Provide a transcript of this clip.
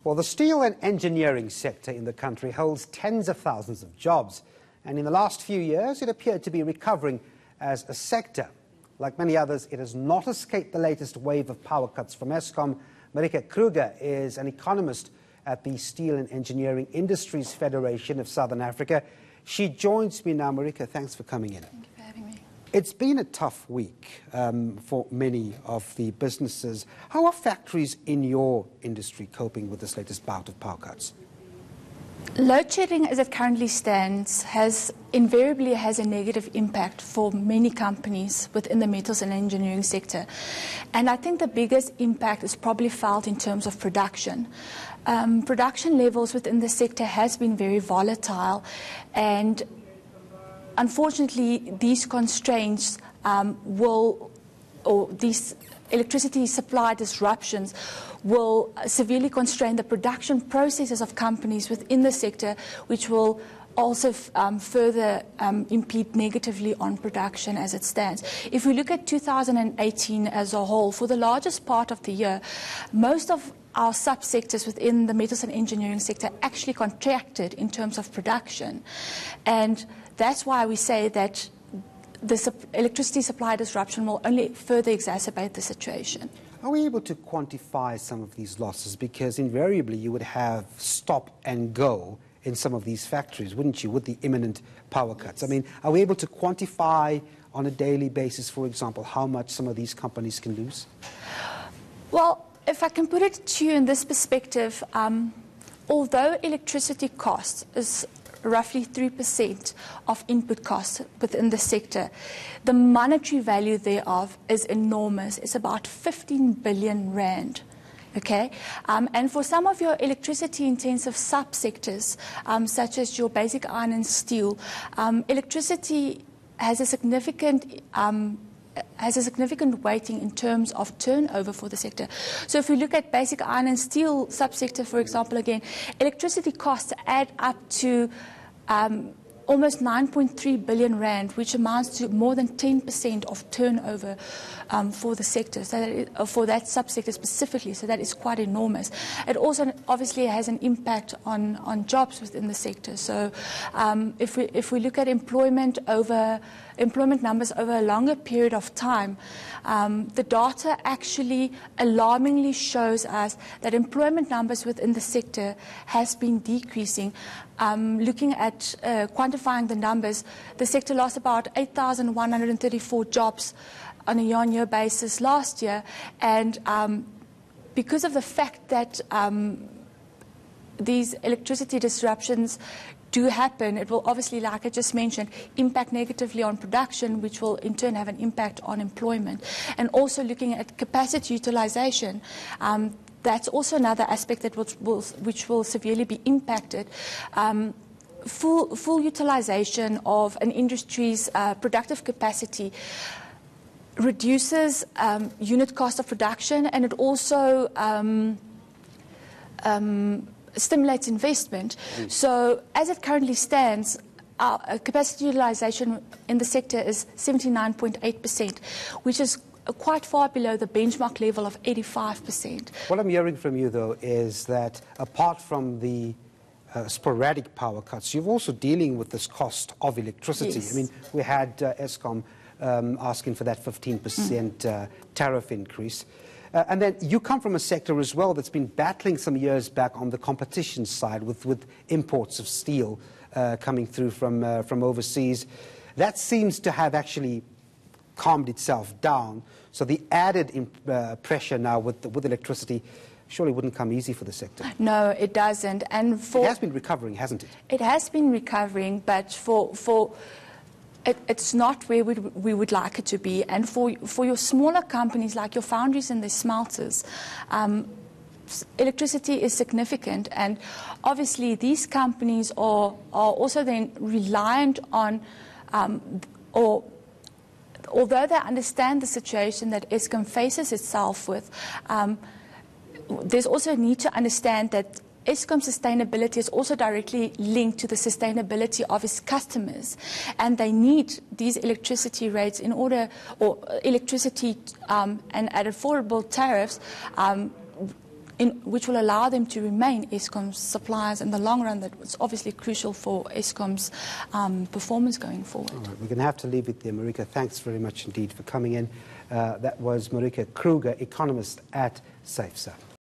Well, the steel and engineering sector in the country holds tens of thousands of jobs. And in the last few years, it appeared to be recovering as a sector. Like many others, it has not escaped the latest wave of power cuts from Eskom. Marique Kruger is an economist at the Steel and Engineering Industries Federation of Southern Africa. She joins me now. Marique, thanks for coming in. Thank you for having me. It's been a tough week for many of the businesses. How are factories in your industry coping with this latest bout of power cuts? Load shedding, as it currently stands, invariably has a negative impact for many companies within the metals and engineering sector. And I think the biggest impact is probably felt in terms of production. Production levels within the sector has been very volatile, and unfortunately these constraints these electricity supply disruptions will severely constrain the production processes of companies within the sector, which will also further impede negatively on production as it stands. If we look at 2018 as a whole, for the largest part of the year, most of our subsectors within the metals and engineering sector actually contracted in terms of production. And that's why we say that the electricity supply disruption will only further exacerbate the situation. Are we able to quantify some of these losses? Because invariably you would have stop and go in some of these factories, wouldn't you, with the imminent power cuts? I mean, are we able to quantify on a daily basis, for example, how much some of these companies can lose? Well, if I can put it to you in this perspective, although electricity cost is roughly 3% of input costs within the sector, the monetary value thereof is enormous. It's about 15 billion rand. Okay, and for some of your electricity-intensive subsectors, such as your basic iron and steel, electricity has a significant weighting in terms of turnover for the sector. So if we look at basic iron and steel subsector, for example, again, electricity costs add up to almost 9.3 billion rand, which amounts to more than 10% of turnover for the sector, so for that subsector specifically. So that is quite enormous. It also obviously has an impact on jobs within the sector. So if we look at employment numbers over a longer period of time, the data actually alarmingly shows us that employment numbers within the sector has been decreasing. Looking at quantifying the numbers, the sector lost about 8,134 jobs on a year-on-year basis last year, and because of the fact that these electricity disruptions do happen, it will obviously, like I just mentioned, impact negatively on production, which will in turn have an impact on employment. And also looking at capacity utilization, that's also another aspect that which will severely be impacted. Full utilization of an industry's productive capacity reduces unit cost of production, and it also stimulates investment. So as it currently stands, our capacity utilization in the sector is 79.8%, which is quite far below the benchmark level of 85%. What I'm hearing from you, though, is that apart from the sporadic power cuts, you're also dealing with this cost of electricity. Yes. I mean, we had Eskom asking for that 15% tariff increase. And then you come from a sector as well that's been battling some years back on the competition side with imports of steel coming through from overseas. That seems to have actually calmed itself down. So the added pressure now with electricity surely wouldn't come easy for the sector. No, it doesn't. And it has been recovering, hasn't it? It has been recovering, but it's not where we would like it to be. And for your smaller companies like your foundries and the smelters, electricity is significant. And obviously these companies are also then reliant on, although they understand the situation that Eskom faces itself with, there's also a need to understand that Eskom's sustainability is also directly linked to the sustainability of its customers, and they need these electricity rates in order, or electricity and at affordable tariffs which will allow them to remain Eskom's suppliers in the long run. That's obviously crucial for Eskom's performance going forward. All right, we're going to have to leave it there, Marique. Thanks very much indeed for coming in. That was Marique Kruger, economist at SAFSA.